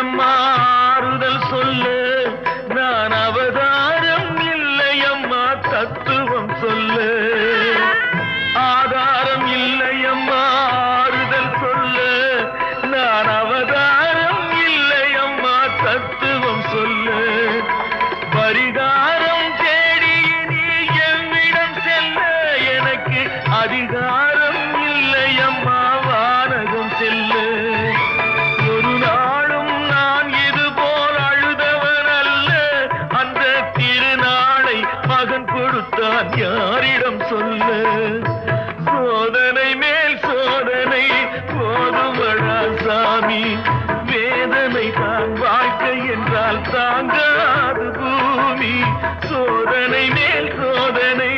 இல்லையம்மா ஆறுதல் சொல்லு நான் அவதாரம் இல்லையம்மா தத்துவம் சொல்லு ஆதாரம் இல்லையம்மா ஆறுதல் சொல்லு நான் அவதாரம் இல்லையம்மா தத்துவம் சொல்லு பரிகாரம் தேடி நீ என்னிடம் செல்ல எனக்கு அதிகாரம் இல்லையம்மா வானகம் செல்லு ஒரு நாளும் நான் இது போல் அழுதவன் அல்ல அந்த திருநாளை மகன் கொடுத்தான் யாரிடம் சொல்லு சோதனை மேல் சோதனை போதுமடா சாமி வேதனை தான் வாழ்க்கை என்றால் தாங்காது பூமி சோதனை மேல் சோதனை